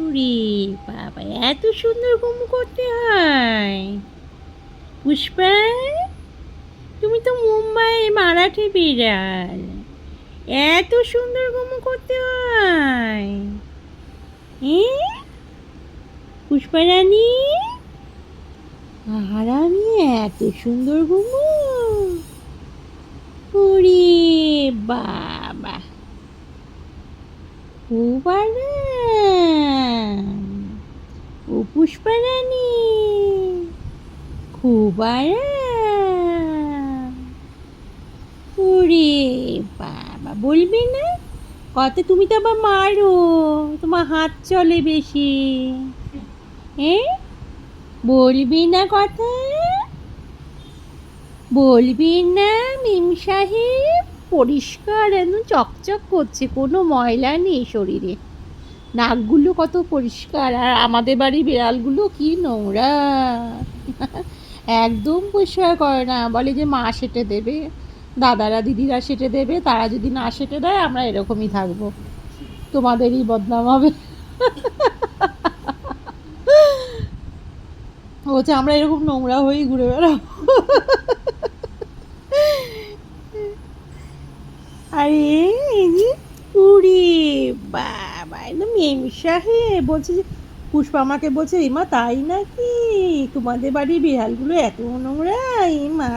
ওরে বাবা, এত সুন্দর ঘুম করতে হয়? পুষ্পা, তুমি তো মুম্বাই মারাঠি বিড়াল, এত সুন্দর ঘুম করতে হয়? পুষ্পা রানী, আর আমি এত সুন্দর ঘুমো? ওরে বাবা, খুব আরাম। ও পুষ্পা রানী, খুব আরাম। ওরে বাবা, বলবি না কথা? তুমি তো আবার মারো, তোমার হাত চলে বেশি। হ্যাঁ, বলবি না কথা? বলবি না মিম সাহেব? পরিষ্কার একদম চকচক করছে, কোনো ময়লা নেই শরীরে। নাকগুলো কত পরিষ্কার, আর আমাদের বাড়ির বিড়ালগুলো কি নোংরা। একদম পরিষ্কার করে না, বলে যে মা সেটে দেবে, দাদারা দিদিরা সেটে দেবে, তারা যদি না সেটে দেয় আমরা এরকমই থাকবো, তোমাদেরই বদনাম হবে। বলছে আমরা এরকম নোংরা হয়েই ঘুরে বেড়াবো। আরে এই যে, উড়ি বাবা, একদম মেম সাহেব বলছে যে, পুষ্পা আমাকে বলছে এমা তাই নাকি, তোমাদের বাড়ির বিড়ালগুলো এত নোংরা? মা,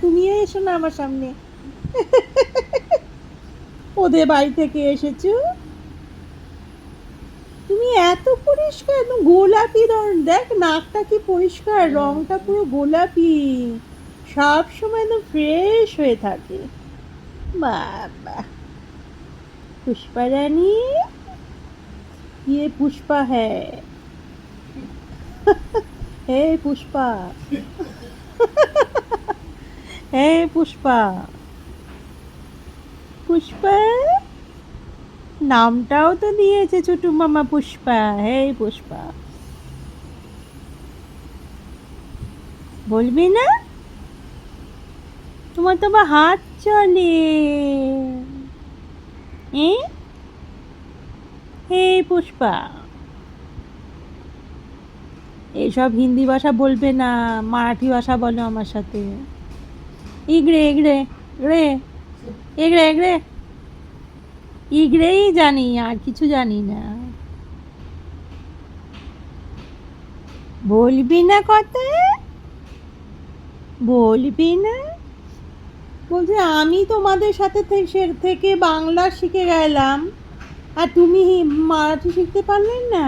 তুমি এসো না আমার সামনে, ওদের বাড়ি থেকে এসেছো তুমি, এত পরিষ্কার একদম গোলাপি রং, দেখ নাকটা কি পরিষ্কার, রংটা পুরো গোলাপি, সব সময় একদম ফ্রেশ হয়ে থাকে। বাবা, पुष्पा रानी, ये पुष्पा है। हे पुष्पा, हे पुष्पा, पुष्पा নামটাও তো দিয়েছে ছোটু মামা পুষ্পা। হে পুষ্পা, বলবি না? তোমার তো আবার হাত চলে। হে পুষ্পা, এইসব হিন্দি ভাষা বলবে না, মারাঠি ভাষা বলো আমার সাথে। ইগড়ে ইগড়ে ইগড়ে ইগড়ে ইগড়ে ইগড়েই জানি, আর কিছু জানি না। বলবি না কথা? বলবি না? বলছে আমি তোমাদের সাথে থেকে বাংলা শিখে গেলাম, আর তুমি মারাঠি শিখতে পারলে না?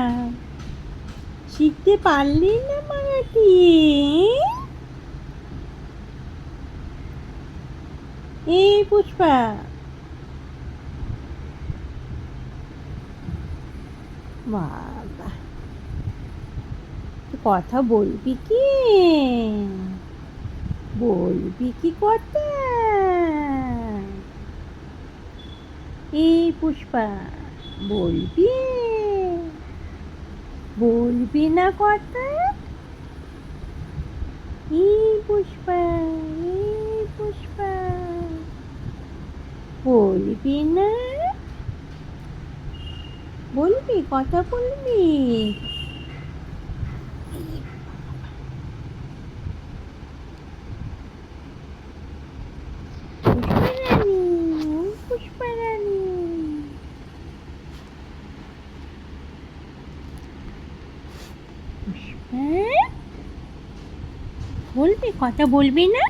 শিখতে পারলি না মারাঠি? এই পুষ্পা, বাবা, কথা বলবি কি? বলবি কি কথা? এই পুষ্পা, বলবি? বলবি না কথা? এই পুষ্পা, এই পুষ্পা, বলবি না? বলবি, কথা বলবি? পুষ্পা রানী, পুষ্পা, বলবি, কথা বলবি না?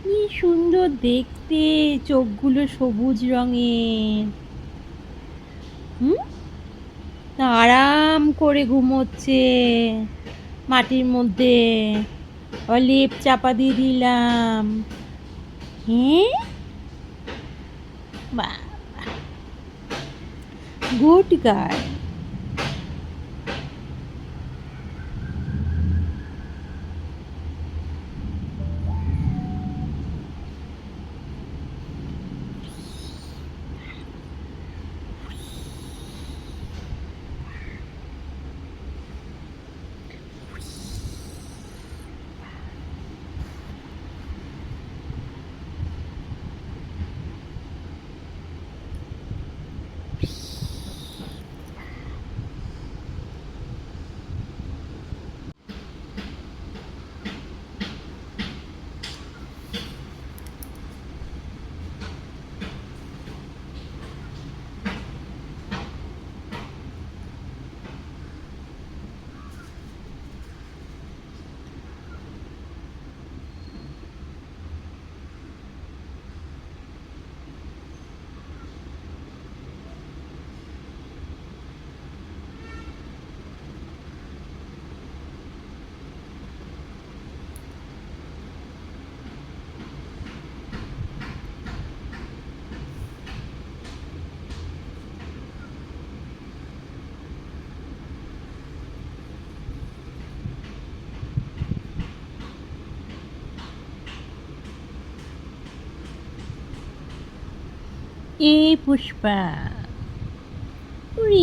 কি সুন্দর দেখতে, চোখগুলো সবুজ রঙের। আরাম করে ঘুমোচ্ছে মাটির মধ্যে, লেপ চাপা দিয়ে দিলাম। বাবা, গুড গার্ল। এ পুষ্পা, ওরে